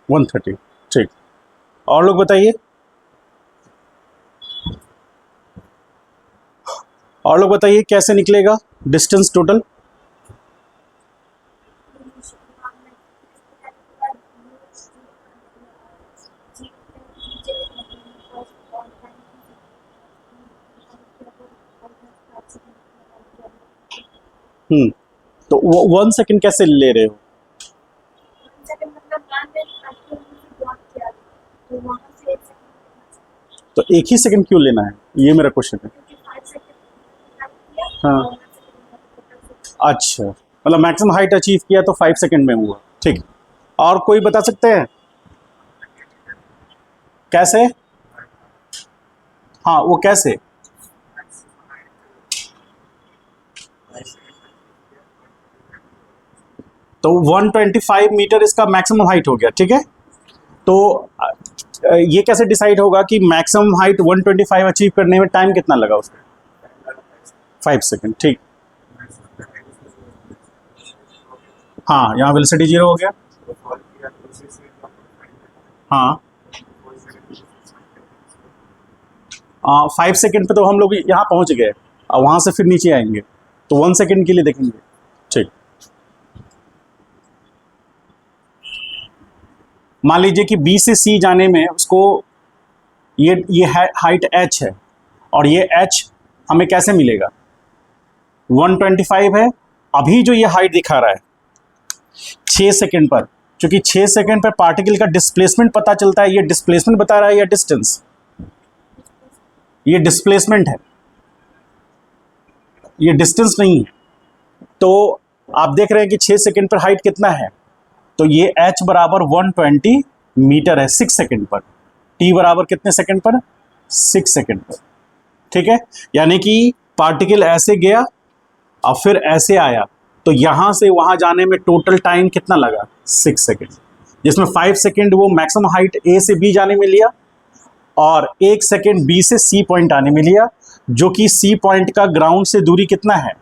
130, ठीक। और लोग बताइए, और लोग बताइए कैसे निकलेगा डिस्टेंस टोटल? तो 1 सेकेंड कैसे ले रहे हो? तो एक ही सेकंड क्यों लेना है, ये मेरा क्वेश्चन है। हाँ, अच्छा, मतलब मैक्सिमम हाइट अचीव किया तो 5 सेकंड में हुआ, ठीक। और कोई बता सकते हैं कैसे? हाँ, वो कैसे? तो 125 मीटर इसका मैक्सिमम हाइट हो गया, ठीक है। तो ये कैसे डिसाइड होगा कि मैक्सिमम हाइट 125 अचीव करने में टाइम कितना लगा उसको? 5 सेकंड, ठीक। हाँ, यहाँ वेलोसिटी 0 हो गया। हाँ, 5 सेकंड पे तो हम लोग यहाँ पहुँच गए, और वहाँ से फिर नीचे आएंगे, तो 1 सेकंड के लिए देखेंगे, ठीक। मान लीजिए कि बी से सी जाने में उसको ये हाइट h है, और ये h हमें कैसे मिलेगा? 125 है, अभी जो ये हाइट दिखा रहा है 6 सेकंड पर, क्योंकि 6 सेकंड पर पार्टिकल का डिस्प्लेसमेंट पता चलता है। ये डिस्प्लेसमेंट बता रहा है या डिस्टेंस? ये डिस्प्लेसमेंट है, ये डिस्टेंस नहीं है। तो आप देख रहे हैं कि 6 सेकंड पर हाइट कितना है, तो ये h बराबर 120 मीटर है 6 सेकंड पर। t बराबर कितने सेकंड पर? 6 सेकंड पर, ठीक है। यानी कि पार्टिकल ऐसे गया और फिर ऐसे आया, तो यहां से वहां जाने में टोटल टाइम कितना लगा? 6 सेकंड, जिसमें 5 सेकंड वो मैक्सिमम हाइट a से b जाने में लिया, और 1 सेकंड b से c पॉइंट आने में लिया, जो कि c पॉइंट का ग्राउंड से दूरी कितना है?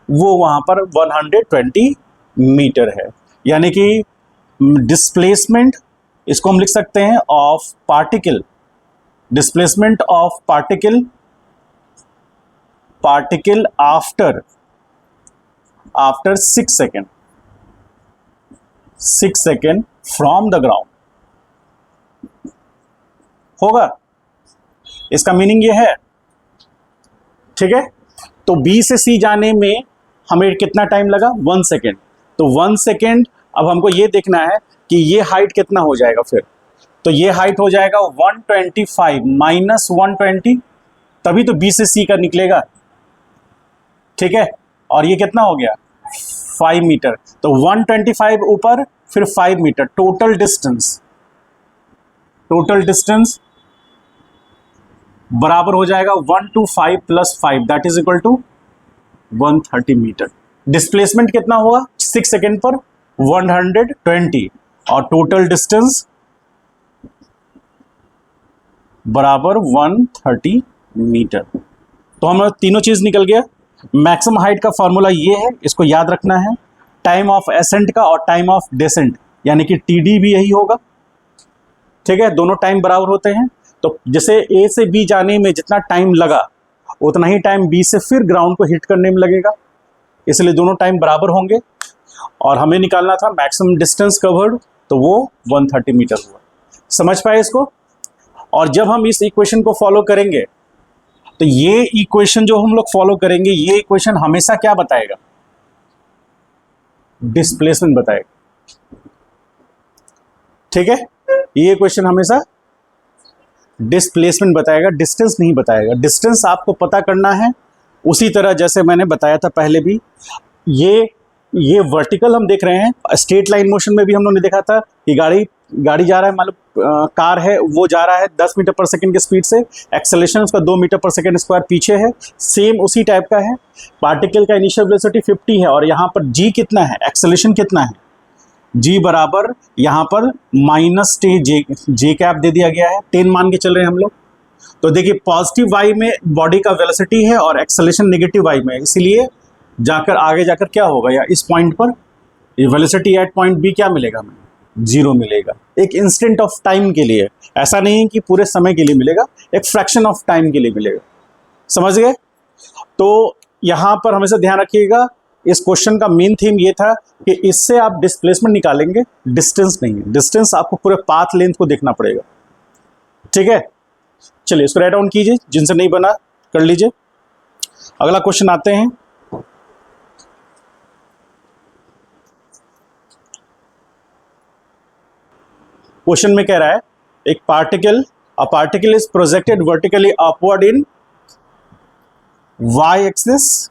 वो वहां पर 120 मीटर है। यानी कि डिस्प्लेसमेंट, इसको हम लिख सकते हैं of particle, displacement of particle after 6 second, 6 second from the ground होगा। इसका मीनिंग ये है, ठीक है। तो बी से सी जाने में हमें कितना टाइम लगा? 1 सेकेंड। तो 1 सेकेंड, अब हमको ये देखना है कि ये हाइट कितना हो जाएगा फिर। तो ये हाइट हो जाएगा 125 माइनस 120, तभी तो बी से सी का निकलेगा, ठीक है। और ये कितना हो गया? 5 मीटर। तो 125 ऊपर फिर 5 मीटर, टोटल डिस्टेंस बराबर हो जाएगा 125 plus 5, that is equal to 130 metre. Displacement कितना हुआ 6 सेकेंड पर? 120, और टोटल डिस्टेंस बराबर 130 मीटर। तो हमारा तीनों चीज निकल गया। मैक्सिमम हाइट का फॉर्मूला ये है, इसको याद रखना है। टाइम ऑफ एसेंट का और टाइम ऑफ डेसेंट, यानी कि टीडी भी यही होगा, ठीक है। दोनों टाइम बराबर होते हैं। तो जैसे ए से बी जाने में जितना टाइम लगा, उतना ही टाइम बी से फिर ग्राउंड को हिट करने में लगेगा, इसलिए दोनों टाइम बराबर होंगे। और हमें निकालना था मैक्सिमम डिस्टेंस कवर्ड, तो वो 130 मीटर हुआ। समझ पाए इसको? और जब हम इस इक्वेशन को फॉलो करेंगे, तो ये इक्वेशन जो हम लोग फॉलो करेंगे, ये इक्वेशन हमेशा क्या बताएगा? डिस्प्लेसमेंट बताएगा, ठीक है। ये इक्वेशन हमेशा डिस्प्लेसमेंट बताएगा, डिस्टेंस नहीं बताएगा। डिस्टेंस आपको पता करना है, उसी तरह जैसे मैंने बताया था पहले भी। ये वर्टिकल हम देख रहे हैं, स्ट्रेट लाइन मोशन में भी हम लोगों ने देखा था कि गाड़ी जा रहा है, मतलब कार है, वो जा रहा है 10 मीटर पर सेकंड की स्पीड से, एक्सेलरेशन उसका 2 मीटर पर सेकंड स्क्वायर पीछे है, सेम उसी टाइप का है। पार्टिकल का इनिशियल वेलोसिटी 50 है, और यहाँ पर जी कितना है, एक्सेलरेशन कितना है? जी बराबर यहाँ पर माइनस जे कैप दे दिया गया है, 10 मान के चल रहे हैं हम लोग। तो देखिए पॉजिटिव वाई में बॉडी का वेलोसिटी है और एक्सेलरेशन नेगेटिव वाई में, इसीलिए जाकर आगे जाकर क्या होगा, या इस पॉइंट पर वेलोसिटी एट पॉइंट बी क्या मिलेगा हमें? जीरो मिलेगा, एक इंस्टेंट ऑफ टाइम के लिए, ऐसा नहीं है कि पूरे समय के लिए मिलेगा, एक फ्रैक्शन ऑफ टाइम के लिए मिलेगा। समझ गए? तो यहां पर हमेशा ध्यान रखिएगा, इस क्वेश्चन का मेन थीम ये था कि इससे आप डिस्प्लेसमेंट निकालेंगे, डिस्टेंस नहीं है। डिस्टेंस आपको पूरे पाथ लेंथ को देखना पड़ेगा। ठीक है, चलिए इसको राइट डाउन कीजिए, जिनसे नहीं बना कर लीजिए। अगला क्वेश्चन आते हैं। क्वेश्चन में कह रहा है एक a particle is projected vertically upward in y axis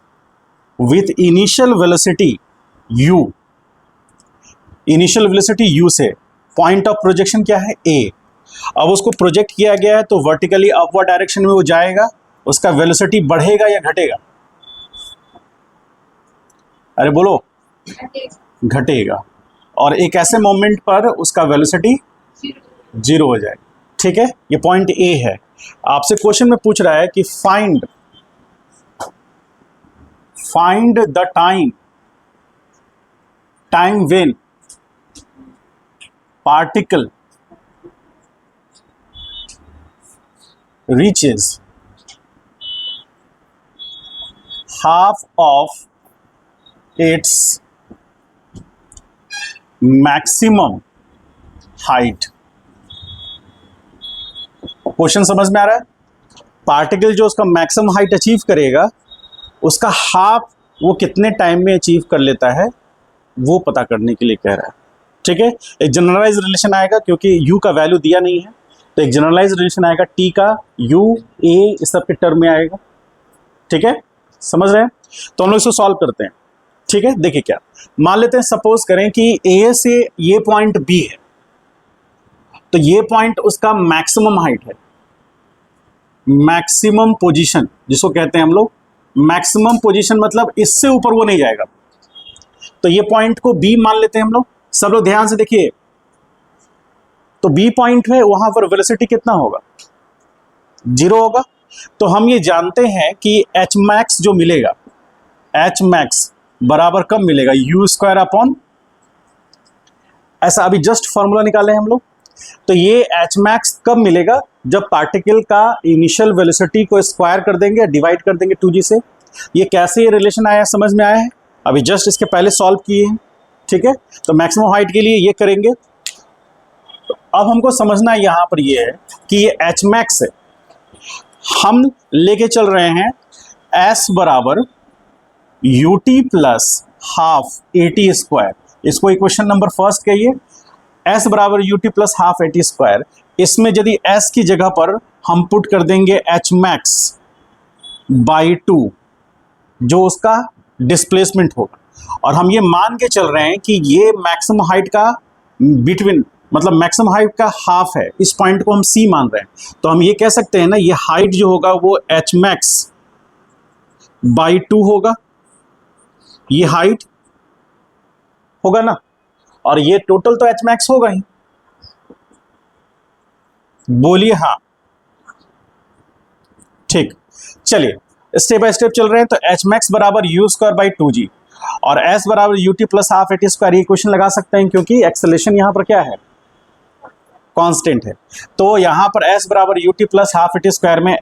with initial velocity u। Initial velocity u से पॉइंट ऑफ प्रोजेक्शन क्या है a। अब उसको प्रोजेक्ट किया गया है तो वर्टिकली अपवर्ड डायरेक्शन में वो जाएगा, उसका वेलोसिटी बढ़ेगा या घटेगा? अरे बोलो, घटेगा। और एक ऐसे मोमेंट पर उसका वेलोसिटी जीरो हो जाएगा। ठीक है, ये पॉइंट ए है। आपसे क्वेश्चन में पूछ रहा है कि find the time when particle reaches half of its maximum height। Question समझ में आ रहा है? पार्टिकल जो उसका मैक्सिमम हाइट अचीव करेगा, उसका हाफ वो कितने टाइम में अचीव कर लेता है, वो पता करने के लिए कह रहा है। ठीक है, एक जनरलाइज रिलेशन आएगा, क्योंकि u का वैल्यू दिया नहीं है, तो एक जनरलाइज रिलेशन आएगा t का u a इस सब के टर्म में आएगा। ठीक है, समझ रहे हैं? तो हम लोग इसको सॉल्व करते हैं। ठीक है, देखिए क्या मान लेते हैं, सपोज करें कि a से ये पॉइंट b है, तो ये पॉइंट उसका मैक्सिमम हाइट है, मैक्सिमम पोजीशन जिसको कहते हैं हम लोग। मैक्सिमम पोजीशन मतलब इससे ऊपर वो नहीं जाएगा। तो ये पॉइंट को b मान लेते हैं हम लोग। सब लोग ध्यान से देखिए, तो बी पॉइंट है, वहां पर वेलोसिटी कितना होगा? जीरो होगा। तो हम ये जानते हैं कि एच मैक्स जो मिलेगा, एच मैक्स बराबर कब मिलेगा? यू स्क्वायर अपॉन, ऐसा अभी जस्ट फॉर्मूला निकाले हम लोग। तो ये एच मैक्स कब मिलेगा? जब पार्टिकल का इनिशियल वेलोसिटी को स्क्वायर कर देंगे, डिवाइड कर देंगे 2g से। ये कैसे ये रिलेशन आया, समझ में आया है? अभी जस्ट इसके पहले सॉल्व किए हैं। ठीक है, तो मैक्सिमम हाइट के लिए ये करेंगे। अब हमको समझना यहां पर ये है कि ये एच मैक्स है, हम लेके चल रहे हैं एस बराबर U T plus half A T square. इसको इक्वेशन नंबर फर्स्ट कहिए, एस बराबर U T plus half A T square. इसमें यदि एस की जगह पर हम पुट कर देंगे एच मैक्स बाई 2, जो उसका डिस्प्लेसमेंट होगा, और हम ये मान के चल रहे हैं कि ये मैक्सिमम हाइट का बिटवीन, मतलब मैक्सिमम हाइट का हाफ है, इस पॉइंट को हम सी मान रहे हैं। तो हम ये कह सकते हैं ना, ये हाइट जो होगा वो एच मैक्स बाई 2 होगा, ये हाइट होगा ना, और ये टोटल तो एच मैक्स होगा ही। बोलिए हाँ। ठीक, चलिए स्टेप बाय स्टेप चल रहे हैं। तो एच मैक्स बराबर यू स्क्वायर बाई 2g और एस बराबर U T plus half A T square. ये क्वेश्चन लगा सकते हैं क्योंकि एक्सेलरेशन यहां पर क्या है, कांस्टेंट है। तो यहां पर s बराबर U T plus half A T square में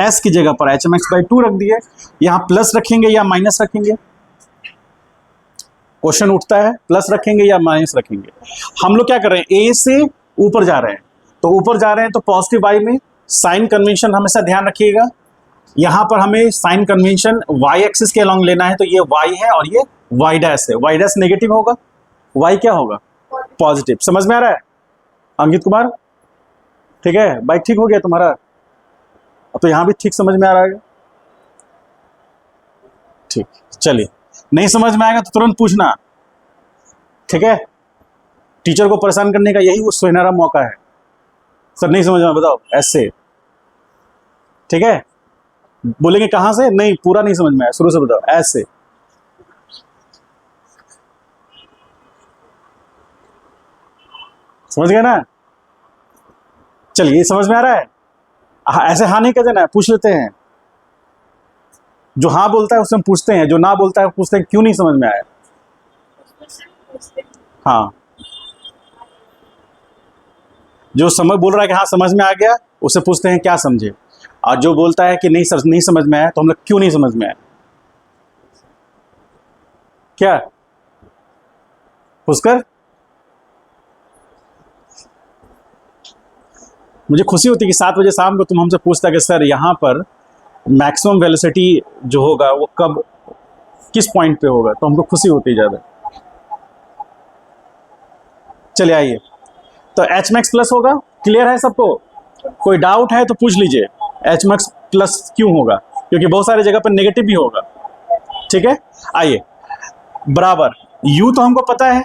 s की जगह पर एच मैक्स बाई 2 रख दिए। यहां प्लस रखेंगे या माइनस रखेंगे? क्वेश्चन उठता है, प्लस रखेंगे या माइनस रखेंगे? हम लोग क्या कर रहे हैं, a से ऊपर जा रहे हैं, तो ऊपर जा रहे हैं तो पॉजिटिव y में साइन कन्वेंशन हमेशा ध्यान रखिएगा। यहां पर हमें साइन कन्वेंशन y एक्सिस के अलॉन्ग लेना है, तो ये y है और ये y डैश है। y डैश नेगेटिव होगा, y क्या होगा? पॉजिटिव। समझ में आ रहा है अंकित कुमार? ठीक है, बाइक ठीक हो गया तुम्हारा? अब तो यहां भी ठीक समझ में आ रहा है। ठीक, चलिए नहीं समझ में आएगा तो तुरंत पूछना। ठीक है, टीचर को परेशान करने का यही वो सुनहरा मौका है। सर नहीं समझ में, बताओ ऐसे। ठीक है, बोलेंगे कहां से? नहीं, पूरा नहीं समझ में आया, शुरू से बताओ ऐसे। समझ गए ना? चलिए, ये समझ में आ रहा है? ऐसे हाँ नहीं कह देना, पूछ लेते हैं। जो हाँ बोलता है उससे हम पूछते हैं, जो ना बोलता है पूछते हैं क्यों नहीं समझ में आया। हाँ, जो समझ बोल रहा है कि हाँ समझ में आ गया, उससे पूछते हैं क्या समझे, और जो बोलता है कि नहीं सर नहीं समझ में आया, तो हम लोग क्यों नहीं समझ में आया, क्या पुष्कर? मुझे खुशी होती कि 7 बजे शाम को तुम हमसे पूछता कि सर यहाँ पर मैक्सिमम वेलोसिटी जो होगा वो कब किस पॉइंट पे होगा, तो हमको खुशी होती ज़्यादा। चलिए आइए, तो एच मैक्स प्लस होगा, क्लियर है सबको? कोई डाउट है तो पूछ लीजिए, एच मैक्स प्लस क्यों होगा, क्योंकि बहुत सारी जगह पर नेगेटिव भी होगा। ठीक है, आइए, बराबर u तो हमको पता है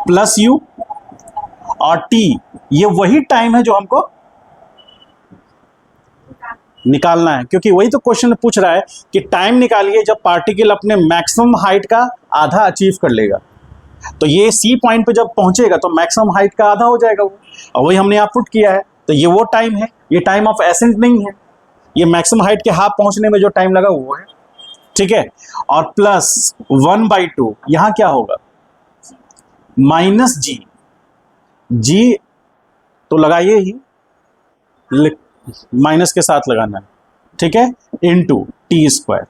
प्लस u, और t ये वही टाइम है जो हमको निकालना है, क्योंकि वही तो क्वेश्चन पूछ रहा है कि टाइम निकालिए जब पार्टिकल अपने मैक्सिमम हाइट का आधा अचीव कर लेगा। तो ये सी पॉइंट पे जब पहुंचेगा तो मैक्सिमम हाइट का आधा हो जाएगा वो, और वही हमने यहाँ पुट किया है। तो ये वो टाइम है, ये टाइम ऑफ एसेंट नहीं है, ये मैक्सिमम हाइट के हाफ पहुंचने में जो टाइम लगा वो है। ठीक है, और प्लस 1/2 यहाँ क्या होगा, माइनस जी, जी तो लगाइए ही, माइनस के साथ लगाना है, ठीक है, इनटू टी स्क्वायर।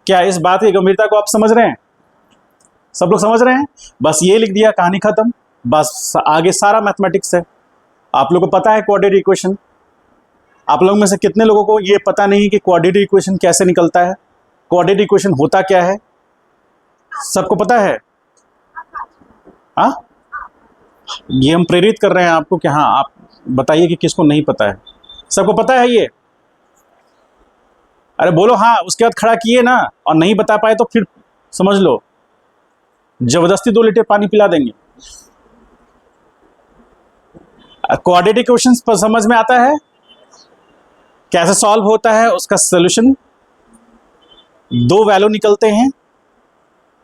क्या इस बात की गंभीरता को आप समझ रहे हैं? सब लोग समझ रहे हैं? बस ये लिख दिया, कहानी खत्म, बस आगे सारा मैथमेटिक्स है। आप लोगों को पता है क्वाड्रेटिक इक्वेशन? आप लोगों में से कितने लोगों को ये पता नहीं कि क्वाड्रेटिक इक्वेशन कैसे निकलता है, क्वाड्रेटिक इक्वेशन होता क्या है? सबको पता है? हाँ, ये हम प्रेरित कर रहे हैं आपको कि हाँ आप बताइए कि किसको नहीं पता है। सबको पता है ये? अरे बोलो हाँ, उसके बाद खड़ा किए ना, और नहीं बता पाए तो फिर समझ लो जबरदस्ती 2 लीटर पानी पिला देंगे। क्वाड्रेटिक इक्वेशंस पर समझ में आता है कैसे सॉल्व होता है, उसका सॉल्यूशन, 2 वैल्यू निकलते हैं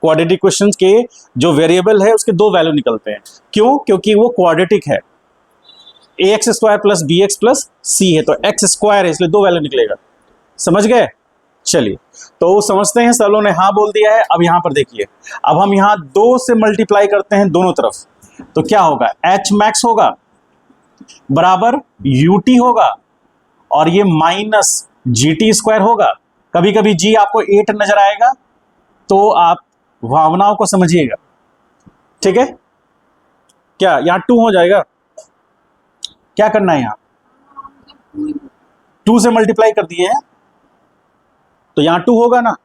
क्वाड्रेटिक इक्वेशंस के, जो वेरिएबल है उसके 2 वैल्यू निकलते हैं। क्यों? क्योंकि वो क्वाड्रेटिक है, ax² plus bx plus c है, तो x स्क्वायर है, इसलिए 2 वैल्यू निकलेगा। समझ गए? चलिए, तो समझते हैं, सब लोगों ने हाँ बोल दिया है। अब यहां पर देखिए, अब हम यहां 2 से मल्टीप्लाई करते हैं दोनों तरफ, तो क्या होगा, एच मैक्स होगा बराबर ut होगा, और ये माइनस GT² होगा। कभी कभी g आपको 8 नजर आएगा तो आप भावनाओं को समझिएगा। ठीक है, क्या यहां 2 हो जाएगा? क्या करना है, यहां 2 से मल्टीप्लाई कर दिए हैं तो यहां 2 होगा ना।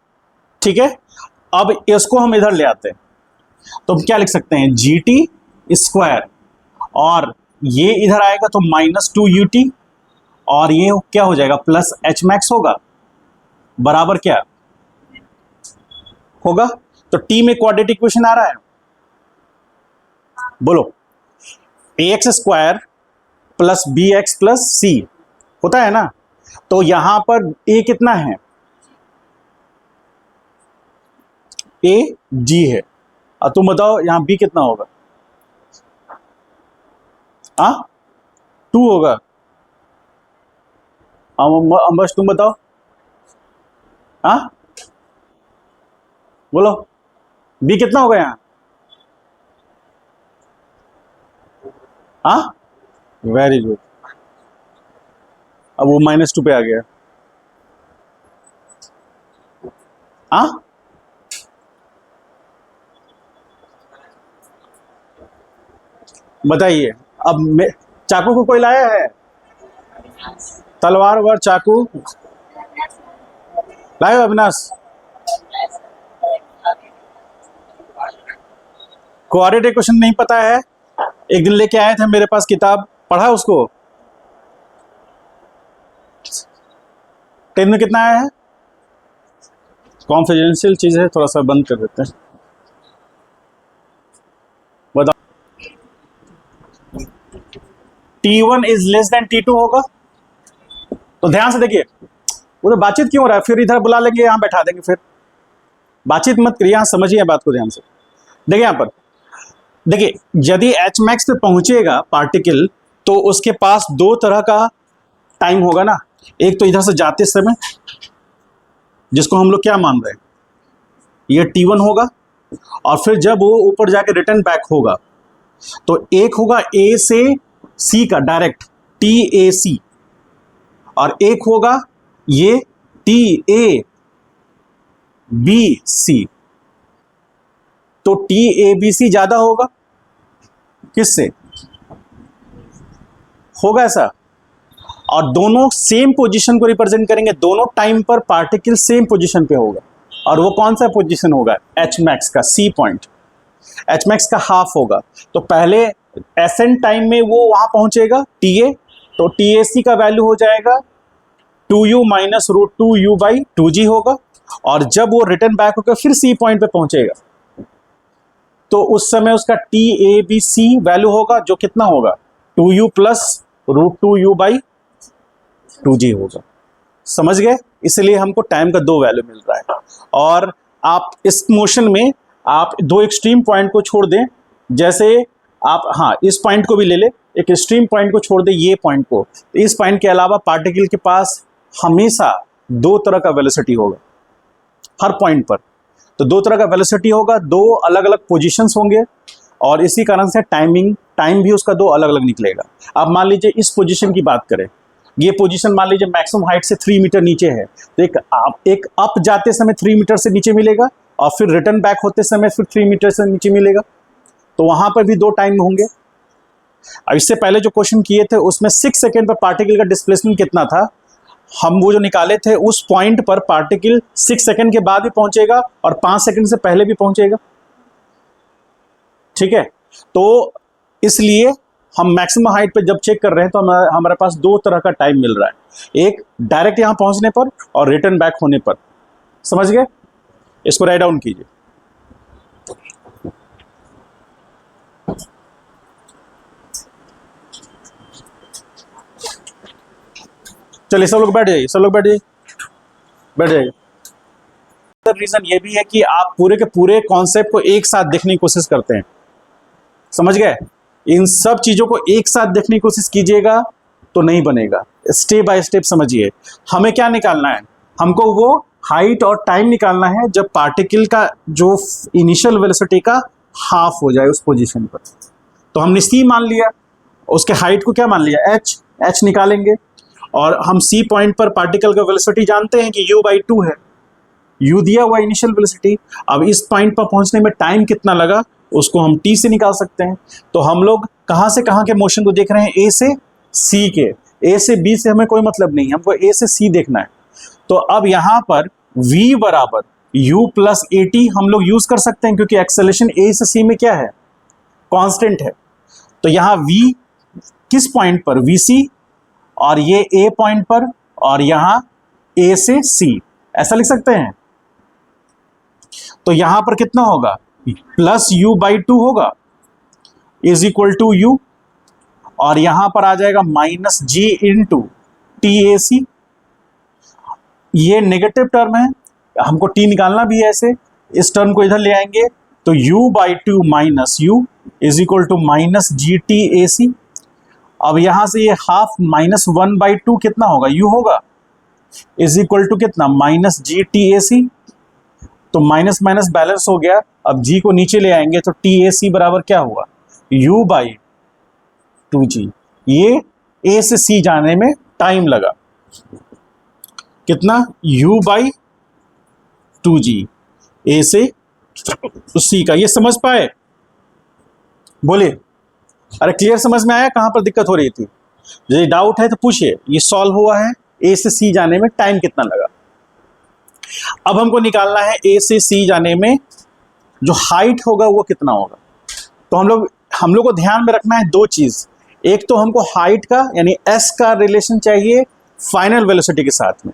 ठीक है, अब इसको हम इधर ले आते हैं, तो हम क्या लिख सकते हैं, GT², और ये इधर आएगा तो -2ut, और ये क्या हो जाएगा, प्लस एच मैक्स होगा, बराबर क्या होगा, तो टी में क्वाड्रेटिक इक्वेशन आ रहा है, बोलो, ax² plus bx plus c होता है ना। तो यहां पर a कितना है, a g है, और तुम बताओ यहां b कितना होगा? 2 होगा। बस तुम बताओ, बोलो b कितना होगा यहां? वेरी गुड, अब वो -2 पे आ गया। बताइए, अब चाकू को कोई लाया है? तलवार वर चाकू लाए हो अविनाश? क्वाड्रेटिक इक्वेशन नहीं पता है? एक दिन लेके आए थे मेरे पास किताब, पढ़ा उसको? 10 में कितना आया है? कॉन्फिडेंशियल चीज है, थोड़ा सा बंद कर देते हैं। बताओ, T1 is less than T2 होगा? तो ध्यान से देखिए, वो तो बातचीत क्यों हो रहा है, फिर इधर बुला लेंगे, यहां बैठा देंगे, फिर बातचीत मत करिए, यहां समझिए बात को ध्यान से। देखिए यहां पर, देखिए यदि एच मैक्स पे पहुंचेगा पार्टिकल, तो उसके पास 2 तरह का टाइम होगा ना। एक तो इधर से जाते समय, जिसको हम लोग क्या मान रहे हैं, ये T1 होगा, और फिर जब वो ऊपर जाके रिटर्न बैक होगा, तो एक होगा A से सी का डायरेक्ट TAC, और एक होगा ये TABC। तो TABC ज्यादा होगा किससे, होगा ऐसा, और दोनों सेम पोजीशन को रिप्रेजेंट करेंगे, दोनों टाइम पर पार्टिकल सेम पोजीशन पे होगा, और वो कौन सा पोजीशन होगा, H मैक्स का C पॉइंट, H मैक्स का हाफ होगा। तो पहले एसेंट टाइम में वो वहां पहुंचेगा TA, तो TAC का वैल्यू हो जाएगा 2u minus root 2u by 2g होगा, और जब वो रिटर्न बैक होकर फिर C पॉइंट पे पहुंचेगा तो उस समय उसका TABC वैल्यू होगा, जो कितना होगा 2u plus root 2u by 2g होगा। समझ गए, इसलिए हमको टाइम का दो वैल्यू मिल रहा है। और आप इस मोशन में आप दो एक्सट्रीम पॉइंट को छोड़ दें, जैसे आप हाँ इस पॉइंट को भी ले ले, एक एक्सट्रीम पॉइंट को छोड़ दें ये पॉइंट को, तो इस पॉइंट के अलावा पार्टिकल के पास हमेशा दो तरह का वेलोसिटी होगा हर पॉइंट पर। तो दो तरह का वेलोसिटी होगा, दो अलग अलग पोजीशंस होंगे, और इसी कारण से टाइम भी उसका दो अलग अलग निकलेगा। अब मान लीजिए इस पोजीशन की बात करें, ये पोजीशन मान लीजिए मैक्सिमम हाइट से 3 मीटर नीचे है, तो एक अप जाते समय 3 मीटर से नीचे मिलेगा, और फिर रिटर्न बैक होते समय फिर 3 मीटर से नीचे मिलेगा। तो वहां पर भी दो टाइम होंगे। अब इससे पहले जो क्वेश्चन किए थे उसमें 6 सेकेंड पर पार्टिकल का डिस्प्लेसमेंट कितना था, हम वो जो निकाले थे उस पॉइंट पर पार्टिकल 6 सेकेंड के बाद भी पहुंचेगा और 5 सेकेंड से पहले भी पहुंचेगा। ठीक है, तो इसलिए हम मैक्सिमम हाइट पे जब चेक कर रहे हैं तो हमारे पास दो तरह का टाइम मिल रहा है, एक डायरेक्ट यहां पहुंचने पर और रिटर्न बैक होने पर। समझ गए, इसको राइट डाउन कीजिए। चलिए सब लोग बैठ जाइए, सब लोग बैठ जाइए, बैठ जाइए। रीजन ये भी है कि आप पूरे के पूरे कॉन्सेप्ट को एक साथ देखने की कोशिश करते हैं। समझ गए, इन सब चीजों को एक साथ देखने की कोशिश कीजिएगा तो नहीं बनेगा। स्टेप बाय स्टेप समझिए। हमें क्या निकालना है, हमको वो हाइट और टाइम निकालना है जब पार्टिकल का जो इनिशियल वेलोसिटी का हाफ हो जाए उस पोजीशन पर। तो हमने C मान लिया, उसके हाइट को क्या मान लिया, H निकालेंगे, और हम C पॉइंट पर पार्टिकल का वेलोसिटी जानते हैं कि u/2 है, u दिया हुआ इनिशियल वेलोसिटी। अब इस पॉइंट पर पहुंचने में टाइम कितना लगा उसको हम T से निकाल सकते हैं। तो हम लोग कहां से कहां के मोशन को देख रहे हैं, A से C के, A से B से हमें कोई मतलब नहीं, हमको A से C देखना है। तो अब यहां पर V बराबर u प्लस AT हम लोग यूज कर सकते हैं, क्योंकि एक्सेलरेशन A से C में क्या है, कांस्टेंट है। तो यहां V किस पॉइंट पर, VC, और ये A पॉइंट पर, और यहां A से C, ऐसा लिख सकते हैं। तो यहां पर कितना होगा, प्लस u/2 होगा इज इक्वल टू u, और यहां पर आ जाएगा माइनस G इंटू TAC। ये नेगेटिव टर्म है, हमको T निकालना भी है, ऐसे इस टर्म को इधर ले आएंगे तो u/2 minus u is equal to minus GTAC। अब यहां से ये हाफ माइनस 1/2 कितना होगा, u होगा, इज इक्वल टू कितना, माइनस GTAC। तो माइनस माइनस बैलेंस हो गया। अब G को नीचे ले आएंगे तो TAC बराबर क्या हुआ, u/2g। ये A से C जाने में टाइम लगा कितना, u/2g, A से C का। ये समझ पाए, बोलिए। अरे क्लियर समझ में आया, कहां पर दिक्कत हो रही थी, यदि डाउट है तो पूछिए। ये सॉल्व हुआ है, A से C जाने में टाइम कितना लगा। अब हमको निकालना है A से C जाने में जो हाइट होगा वो कितना होगा। तो हम लोग को ध्यान में रखना है दो चीज, एक तो हमको हाइट का यानी S का रिलेशन चाहिए फाइनल वेलोसिटी के साथ में।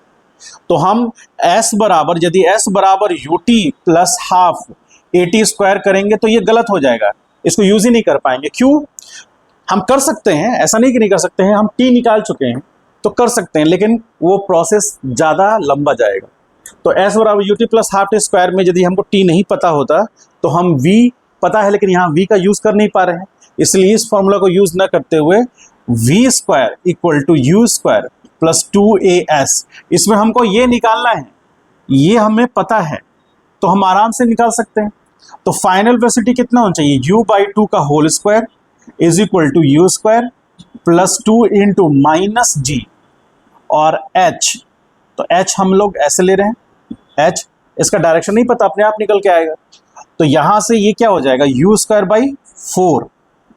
तो हम S बराबर, यदि S बराबर ut plus half AT square करेंगे तो ये गलत हो जाएगा, इसको यूज ही नहीं कर पाएंगे। क्यों, हम कर सकते हैं, ऐसा नहीं कि नहीं कर सकते हैं, हम T निकाल चुके हैं तो कर सकते हैं, लेकिन वो प्रोसेस ज्यादा लंबा जाएगा। तो S बराबर ut plus half T square में यदि हमको T नहीं पता होता तो हम V पता है लेकिन यहाँ V का यूज कर नहीं पा रहे हैं, इसलिए इस फॉर्मूला को यूज ना करते हुए V square equal to U square plus 2AS, इसमें हमको ये निकालना है, ये हमें पता है तो हम आराम से निकाल सकते हैं। तो फाइनल वेलोसिटी कितना होना चाहिए, u/2 का whole square is equal to U square +2 into -g और h, तो h हम लोग ऐसे ले रहे हैं, h इसका डायरेक्शन नहीं पता, अपने आप निकल के आएगा। तो यहां से ये क्या हो जाएगा, u²/4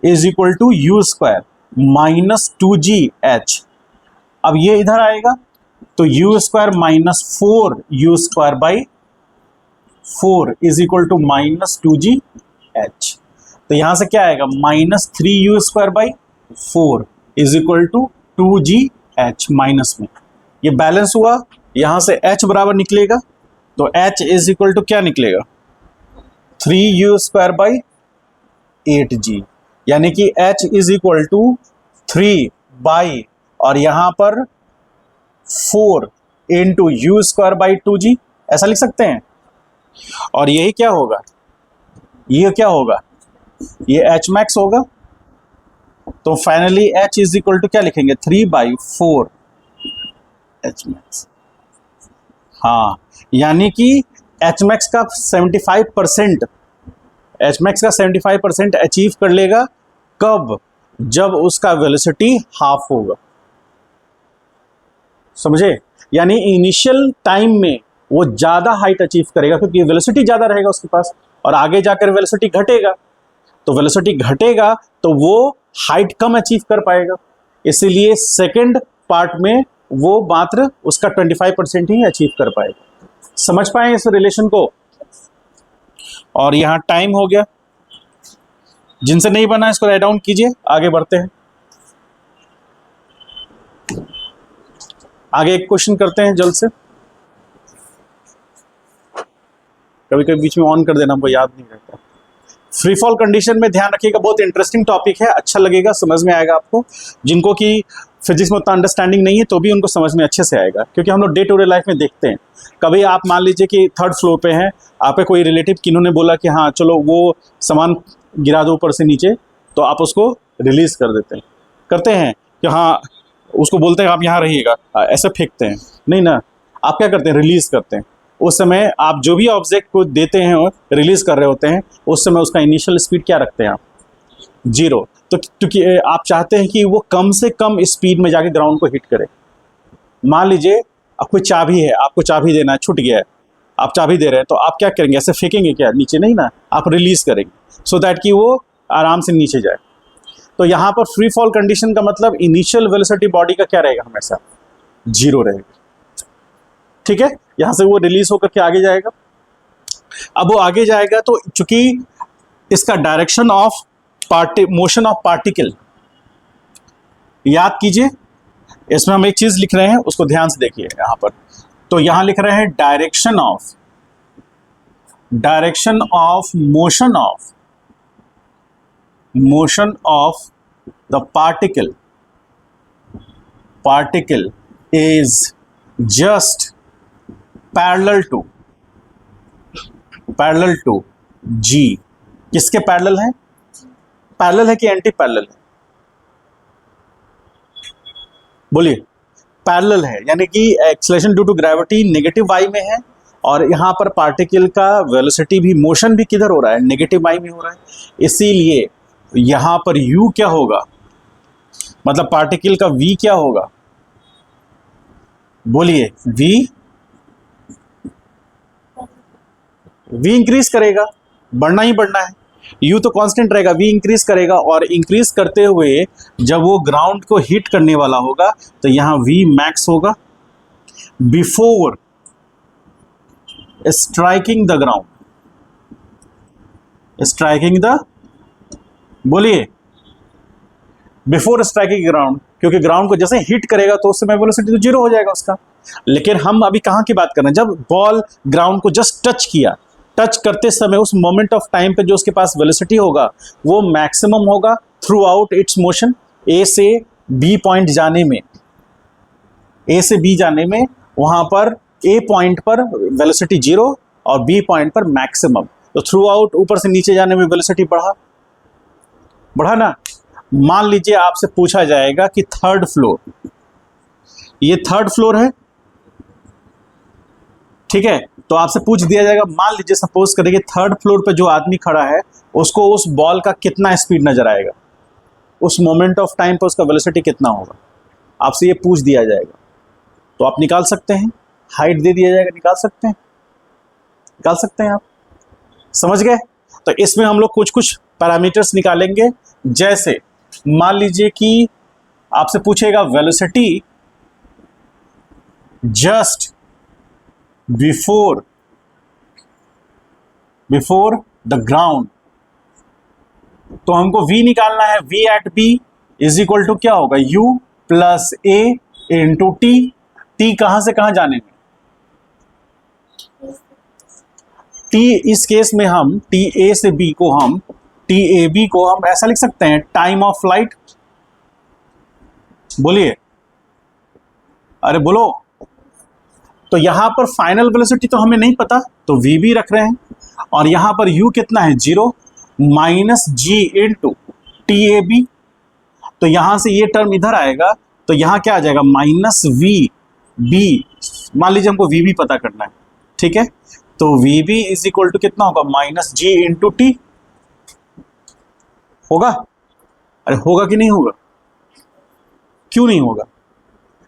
is equal to u² -2gh। अब ये इधर आएगा तो u² -4 u²/4 is equal to -2gh। तो यहां से क्या आएगा, -3u²/4 is equal to 2gh minus में, ये बैलेंस हुआ, यहां से h बराबर निकलेगा, तो h इज इक्वल टू क्या निकलेगा, 3u²/8g, यानी कि h इज इक्वल टू 3 और यहां पर 4 इंटू u²/2g, ऐसा लिख सकते हैं। और यही क्या होगा, ये क्या होगा, ये h मैक्स होगा। तो finally h is equal to क्या लिखेंगे, 3/4 h मैक्स। हाँ, यानी कि h मैक्स का 75% अचीव कर लेगा, कब, जब उसका वेलोसिटी हाफ होगा, समझे। यानी इनिशियल टाइम में वो ज्यादा हाइट अचीव करेगा क्योंकि वेलोसिटी ज्यादा रहेगा उसके पास, और आगे जाकर वेलोसिटी घटेगा, तो वेलोसिटी घटेगा तो वो हाइट कम अचीव कर पाएगा, इसीलिए सेकंड पार्ट में वो मात्र उसका 25% ही अचीव कर पाएगा। समझ पाए इस रिलेशन को। और यहां टाइम हो गया, जिनसे नहीं बना इसको राइट डाउन कीजिए, आगे बढ़ते हैं। आगे एक क्वेश्चन करते हैं जल्द से, कभी कभी बीच में ऑन कर देना, हमको याद नहीं रहता। फ्री फॉल कंडीशन में ध्यान रखिएगा, बहुत इंटरेस्टिंग टॉपिक है, अच्छा लगेगा, समझ में आएगा आपको। जिनको कि फिजिक्स में उतना अंडरस्टैंडिंग नहीं है तो भी उनको समझ में अच्छे से आएगा, क्योंकि हम लोग डे टू डे लाइफ में देखते हैं। कभी आप मान लीजिए कि 3rd फ्लोर पे हैं, आप पे कोई रिलेटिव किन्होंने बोला कि हाँ चलो वो सामान गिरा दो ऊपर से नीचे, तो आप उसको रिलीज कर देते हैं, करते हैं कि हाँ, उसको बोलते हैं आप यहाँ रहिएगा, ऐसे फेंकते हैं, नहीं ना, आप क्या करते हैं, रिलीज करते हैं। उस समय आप जो भी ऑब्जेक्ट को देते हैं और रिलीज कर रहे होते हैं, उस समय उसका इनिशियल स्पीड क्या रखते हैं आप, 0। तो क्योंकि आप चाहते हैं कि वो कम से कम स्पीड में जाके ग्राउंड को हिट करे। मान लीजिए अब कोई चाबी है, आपको चाबी देना है, छूट गया है, आप चाबी दे रहे हैं, तो आप क्या करेंगे, ऐसे फेंकेंगे क्या नीचे, नहीं ना, आप रिलीज करेंगे सो दैट कि वो आराम से नीचे जाए। तो यहाँ पर फ्री फॉल कंडीशन का मतलब इनिशियल वेलोसिटी बॉडी का क्या रहेगा, हमेशा 0 रहेगा, ठीक है। यहां से वो रिलीज होकर के आगे जाएगा। अब वो आगे जाएगा तो चूंकि इसका direction of motion of particle, याद कीजिए, इसमें हम एक चीज लिख रहे हैं, उसको ध्यान से देखिए यहां पर। तो यहां लिख रहे हैं direction of motion of the particle is just parallel to g. किसके पैरेलल है, पैरेलल है कि एंटी पैरेलल है, बोलिए। पैरेलल है, यानी कि acceleration due to gravity negative y में है, और यहां पर पार्टिकल का वेलोसिटी भी, मोशन भी किधर हो रहा है, नेगेटिव y में हो रहा है। इसीलिए यहां पर u क्या होगा, मतलब पार्टिकल का v क्या होगा, बोलिए। v इंक्रीज करेगा, बढ़ना ही बढ़ना है, u तो कांस्टेंट रहेगा, v इंक्रीज करेगा, और इंक्रीज करते हुए जब वो ग्राउंड को हिट करने वाला होगा तो यहां v मैक्स होगा बिफोर स्ट्राइकिंग द ग्राउंड, बोलिए, बिफोर स्ट्राइकिंग ग्राउंड, क्योंकि ग्राउंड को जैसे हिट करेगा तो उस समय वेलोसिटी तो 0 हो जाएगा उसका। लेकिन हम अभी कहां की बात कर रहे हैं, जब बॉल ग्राउंड को जस्ट टच किया, टच करते समय उस मोमेंट ऑफ टाइम पे जो उसके पास वेलोसिटी होगा वो मैक्सिमम होगा थ्रू आउट इट्स मोशन, ए से बी पॉइंट जाने में, वहां पर ए पॉइंट पर वेलोसिटी 0 और बी पॉइंट पर मैक्सिमम। तो थ्रू आउट ऊपर से नीचे जाने में वेलोसिटी बढ़ा ना। मान लीजिए आपसे पूछा जाएगा कि 3rd फ्लोर, ये 3rd फ्लोर है, ठीक है, तो आपसे पूछ दिया जाएगा, मान लीजिए सपोज करें कि 3rd फ्लोर पे जो आदमी खड़ा है उसको उस बॉल का कितना स्पीड नजर आएगा, उस मोमेंट ऑफ टाइम पर उसका वेलोसिटी कितना होगा, आपसे ये पूछ दिया जाएगा, तो आप निकाल सकते हैं। हाइट दे दिया जाएगा, निकाल सकते हैं, निकाल सकते हैं आप। समझ गए? तो इसमें हम लोग कुछ कुछ पैरामीटर्स निकालेंगे। जैसे मान लीजिए कि आपसे पूछेगा velocity just before the ground, तो हमको v निकालना है। v at b is equal to क्या होगा, u plus a into T. T कहां से कहां जाने में, टी इस केस में हम टी ए से बी को हम टी ए बी को हम ऐसा लिख सकते हैं, टाइम ऑफ फ्लाइट। बोलिए, अरे बोलो। तो यहां पर फाइनल वेलोसिटी तो हमें नहीं पता, तो v भी रख रहे हैं, और यहां पर u कितना है, 0 minus ji into T A B. तो यहां से ये टर्म इधर आएगा, तो यहां क्या आ जाएगा, माइनस वी बी। मान लीजिए हमको वी बी पता करना है, ठीक है, तो V B is equal to कितना होगा, माइनस जी इंटू टी। होगा? अरे होगा कि नहीं होगा? क्यों नहीं होगा?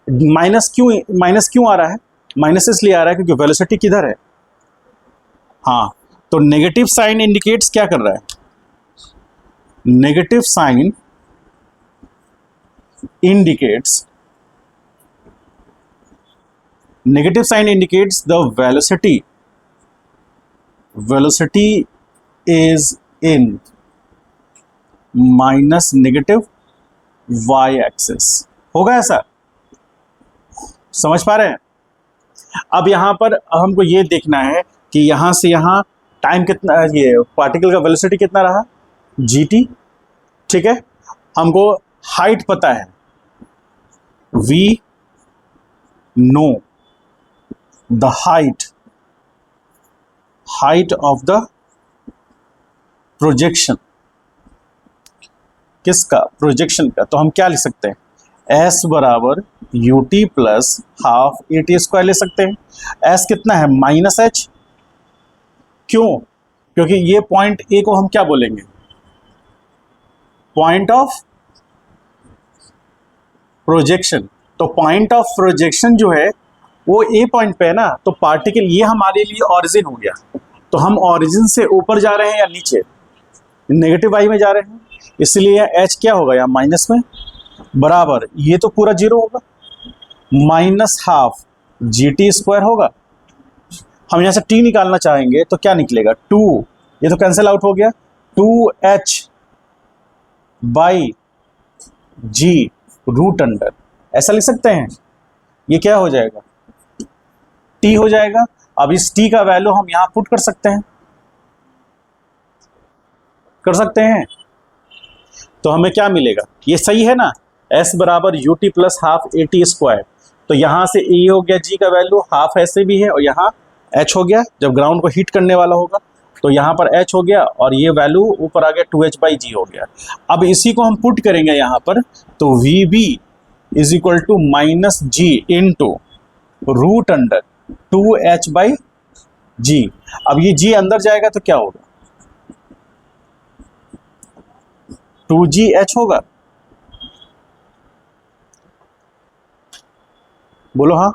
माइनस क्यों आ रहा है? माइनस इसलिए आ रहा है क्योंकि वेलोसिटी किधर है। हाँ, तो नेगेटिव साइन इंडिकेट्स क्या कर रहा है, negative sign indicates the velocity is in minus negative y axis. होगा ऐसा? समझ पा रहे हैं? अब यहां पर हमको ये देखना है कि यहां से यहां टाइम कितना, ये पार्टिकल का वेलोसिटी कितना रहा, gt, ठीक है। हमको हाइट पता है, v know the height of the projection. किसका? प्रोजेक्शन का। तो हम क्या लिख सकते हैं, s बराबर U T plus half A T square ले सकते हैं। s कितना है, माइनस एच। क्यों? क्योंकि ये पॉइंट ए को हम क्या बोलेंगे, पॉइंट ऑफ प्रोजेक्शन। तो पॉइंट ऑफ प्रोजेक्शन जो है वो ए पॉइंट पे है ना, तो पार्टिकल ये हमारे लिए ऑरिजिन हो गया। तो हम ऑरिजिन से ऊपर जा रहे हैं या नीचे, नेगेटिव वाई में जा रहे हैं, इसलिए एच क्या होगा, या माइनस में, बराबर ये तो पूरा जीरो होगा, minus half G T square होगा। हम यहाँ से टी निकालना चाहेंगे तो क्या निकलेगा, 2, ये तो कैंसिल आउट हो गया, 2h by ji root under, ऐसा लिख सकते हैं। ये क्या हो जाएगा, टी हो जाएगा। अब इस टी का वैल्यू हम यहां पुट कर सकते हैं, तो हमें क्या मिलेगा, ये सही है ना, s बराबर U T plus half A T square. तो यहां से e हो गया, g का वैल्यू हाफ ऐसे भी है, और यहाँ h हो गया, जब ग्राउंड को हीट करने वाला होगा तो यहाँ पर h हो गया, और ये वैल्यू ऊपर आ गया 2h बाई जी हो गया। अब इसी को हम पुट करेंगे यहाँ पर, तो V B is equal to minus ji into root under 2h by g. अब ये g अंदर जाएगा तो क्या होगा, 2gh होगा। बोलो हाँ।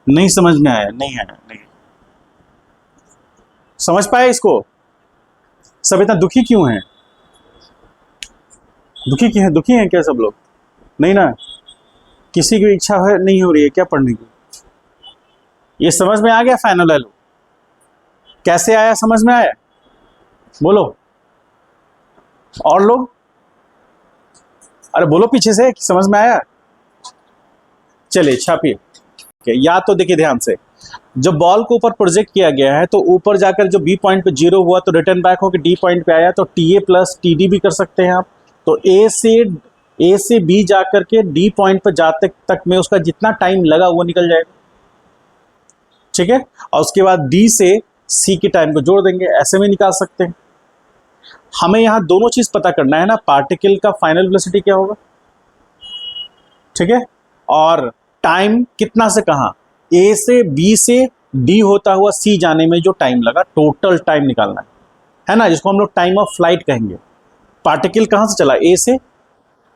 नहीं समझ में आया? नहीं है, नहीं समझ पाए इसको? सब इतना दुखी क्यों हैं? दुखी हैं क्या सब लोग? नहीं ना, किसी की इच्छा है नहीं हो रही है क्या पढ़ने की? ये समझ में आ गया फाइनल वैल्यू कैसे आया, समझ में आया? बोलो और लोग, अरे बोलो पीछे से कि समझ में आया। चलिए छापिए। या तो देखिए ध्यान से, जब बॉल को ऊपर प्रोजेक्ट किया गया है तो ऊपर जाकर जो बी पॉइंट पे 0 हुआ तो रिटर्न बैक होकर डी पॉइंट पे आया, तो T A plus T D भी कर सकते हैं आप। तो ए से बी जाकर के डी पॉइंट पर जाते तक में उसका जितना टाइम लगा वो निकल जाएगा, ठीक है। और उसके बाद डी से सी के टाइम को जोड़ देंगे, ऐसे में निकाल सकते हैं। हमें यहाँ दोनों चीज पता करना है ना, पार्टिकल का फाइनल वेलोसिटी क्या होगा, ठीक है, और टाइम कितना से कहाँ, ए से बी से डी होता हुआ सी जाने में जो टाइम लगा, टोटल टाइम निकालना है ना, जिसको हम लोग टाइम ऑफ फ्लाइट कहेंगे। पार्टिकल कहाँ से चला, ए से,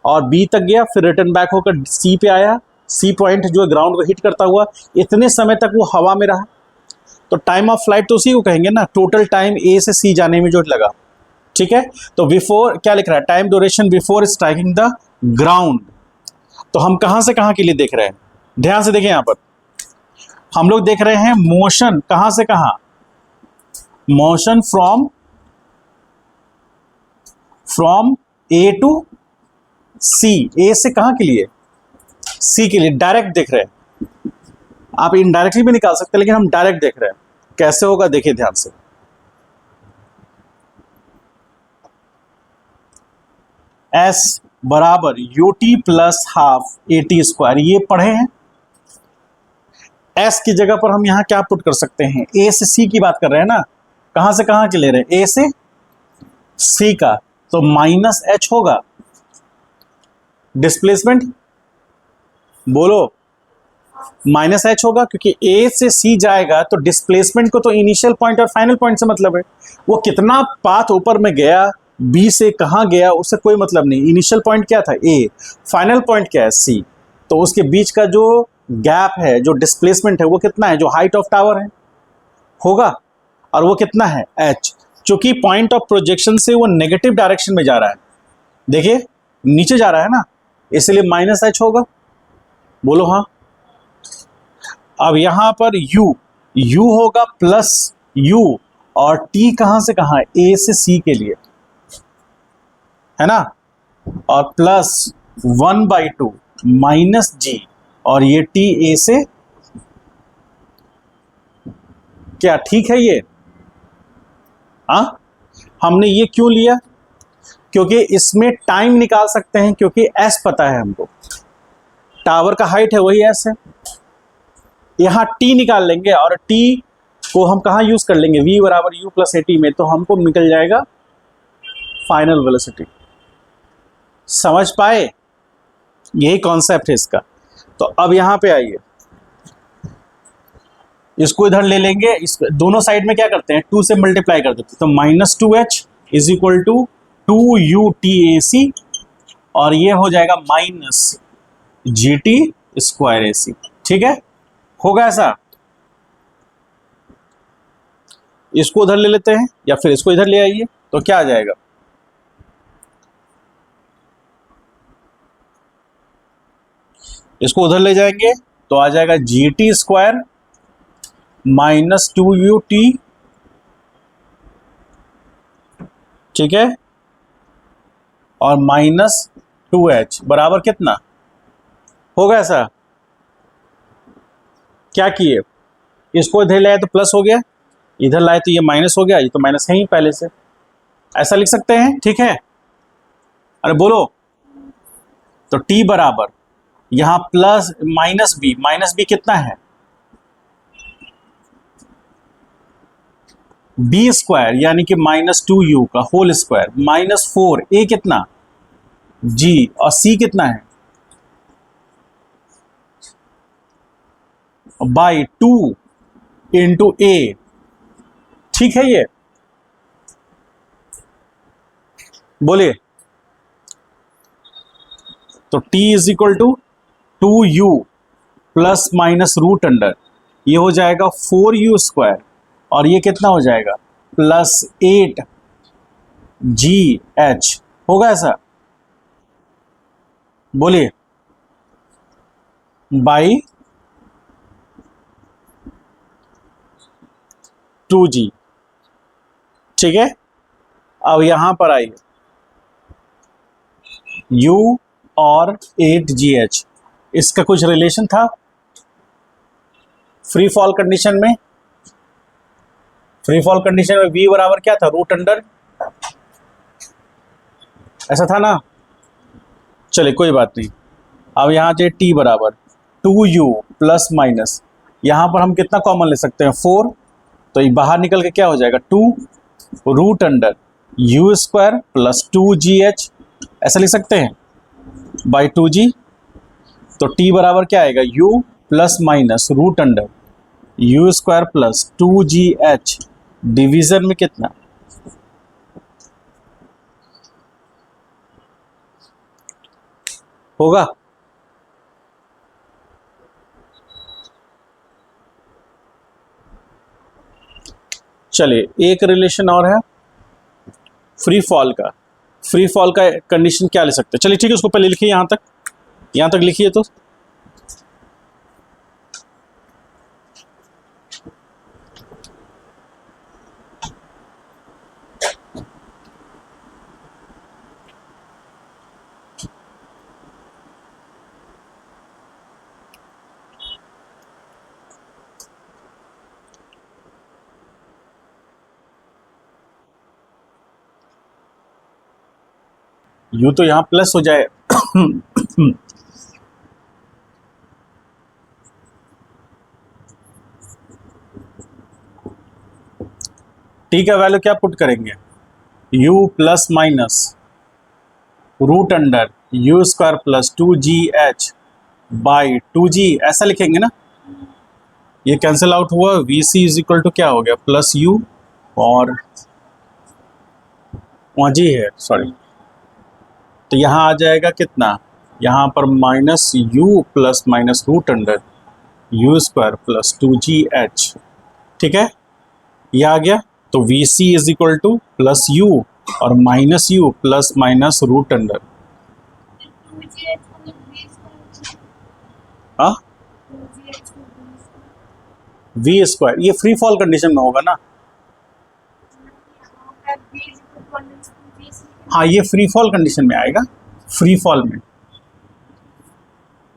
और बी तक गया, फिर रिटर्न बैक होकर सी पे आया, सी पॉइंट जो है ग्राउंड को हिट करता हुआ, इतने समय तक वो हवा में रहा, तो टाइम ऑफ फ्लाइट तो उसी को कहेंगे ना, टोटल टाइम ए से सी जाने में जो लगा। ठीक है, तो बिफोर क्या लिख रहा है, time duration before striking the ground. तो हम कहां से कहां के लिए देख रहे हैं, ध्यान से देखें, यहां पर हम लोग देख रहे हैं मोशन कहां से कहां, मोशन फ्रॉम ए टू सी, ए से कहां के लिए, सी के लिए, डायरेक्ट देख रहे हैं। आप इनडायरेक्टली भी निकाल सकते हैं, लेकिन हम डायरेक्ट देख रहे हैं। कैसे होगा देखिए ध्यान से, S बराबर U T plus half A T square, ये पढ़े हैं। S की जगह पर हम यहां क्या पुट कर सकते हैं, A से C की बात कर रहे हैं ना, कहां से कहां के ले रहे हैं, A से C का, तो माइनस H होगा। डिस्प्लेसमेंट बोलो, माइनस H होगा, क्योंकि A से C जाएगा तो डिस्प्लेसमेंट को तो इनिशियल पॉइंट और फाइनल पॉइंट से मतलब है। वो कितना पाथ ऊपर में गया, B से कहां गया, उससे कोई मतलब नहीं। इनिशियल पॉइंट क्या था A, फाइनल पॉइंट क्या है C, तो उसके बीच का जो गैप है, जो डिस्प्लेसमेंट है, वो कितना है, जो हाइट ऑफ टावर है होगा, और वो कितना है H। चूंकि पॉइंट ऑफ प्रोजेक्शन से वो नेगेटिव डायरेक्शन में जा रहा है, देखिए नीचे जा रहा है ना, इसलिए माइनस H होगा। बोलो हाँ। अब यहां पर U होगा प्लस U, और T कहां से कहां, A से C के लिए है ना, और प्लस 1/2 माइनस G, और ये T A से, क्या ठीक है ये, हमने ये क्यों लिया, क्योंकि इसमें टाइम निकाल सकते हैं, क्योंकि S पता है हमको, टावर का हाइट है वही S है। यहां T निकाल लेंगे, और T को हम कहां यूज कर लेंगे, V बराबर U प्लस AT में, तो हमको निकल जाएगा फाइनल वेलोसिटी। समझ पाए, यही कॉन्सेप्ट है इसका। तो अब यहां पे आइए, इसको इधर ले लेंगे, इस दोनों साइड में क्या करते हैं, 2 से मल्टीप्लाई कर देते हैं, तो -2H is equal to 2UTAC, और ये हो जाएगा माइनस GT स्क्वायर AC। ठीक है, होगा ऐसा। इसको उधर ले लेते हैं, या फिर इसको इधर ले आइए, तो क्या आ जाएगा, इसको उधर ले जाएंगे तो आ जाएगा GT स्क्वायर माइनस 2UT। ठीक है, और माइनस 2H बराबर कितना होगा ऐसा, क्या किए, इसको इधर लाए तो प्लस हो गया, इधर लाए तो ये माइनस हो गया, ये तो माइनस है ही पहले से, ऐसा लिख सकते हैं। ठीक है, अरे बोलो, तो T बराबर यहां प्लस माइनस बी कितना है, B स्क्वायर, यानी कि -2U का होल स्क्वायर, -4A कितना G, और C कितना है बाई 2 इंटू A। ठीक है, ये बोलिए, तो T is equal to 2U plus minus root under, ये हो जाएगा 4U स्क्वायर, और ये कितना हो जाएगा प्लस 8GH। होगा ऐसा, बोलिए, बाई 2G। ठीक है, अब यहां पर आइए, U और 8GH, इसका कुछ रिलेशन था फ्री फॉल कंडीशन में, फ्री फॉल कंडीशन में V बराबर क्या था, रूट अंडर, ऐसा था ना। चलिए कोई बात नहीं, अब यहाँ से T बराबर 2U प्लस माइनस, यहाँ पर हम कितना कॉमन ले सकते हैं, 4, तो ये बाहर निकल के क्या हो जाएगा 2 root under U square plus 2GH, ऐसा लिख सकते हैं बाई 2G। तो T बराबर क्या आएगा, U plus minus root under you square plus 2GH division में कितना, होगा? चलिए एक रिलेशन और है फ्री फॉल का। फ्री फॉल का कंडीशन क्या ले सकते हैं? चलिए ठीक है, उसको पहले लिखिए, यहां तक लिखिए। तो यू तो यहां प्लस हो जाए टी का वैल्यू क्या पुट करेंगे, u plus minus root under you square plus 2GH by 2G, ऐसा लिखेंगे ना। ये कैंसिल आउट हुआ, VC इज इक्वल टू क्या हो गया, प्लस यू, और वहाँ जी है, सॉरी, तो यहाँ आ जाएगा कितना, यहाँ पर minus u plus minus root under you square plus 2GH। ठीक है, ये आ गया। तो VC is equal to plus u और minus u plus minus root under, हाँ, V स्क्वायर, ये फ्री फॉल कंडीशन में होगा ना। हाँ, ये फ्री फॉल कंडीशन में आएगा, फ्री फॉल में,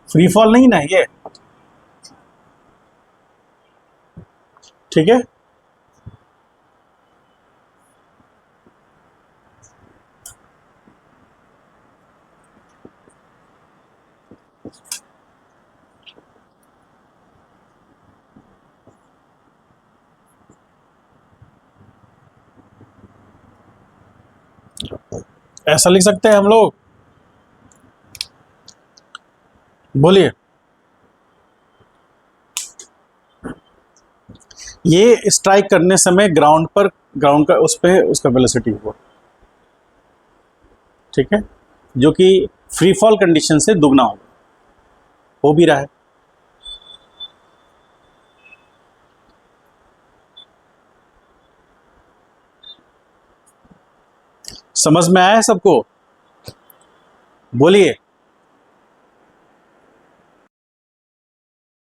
फ्री फॉल नहीं ना ये, ठीक है। ऐसा लिख सकते हैं हम लोग, बोलिए। ये स्ट्राइक करने समय ग्राउंड पर, ग्राउंड का उस पे उसका वेलोसिटी हुआ, ठीक है, जो कि फ्री फॉल कंडीशन से दुगना होगा, हो भी रहा है। समझ में आया है सबको? बोलिए।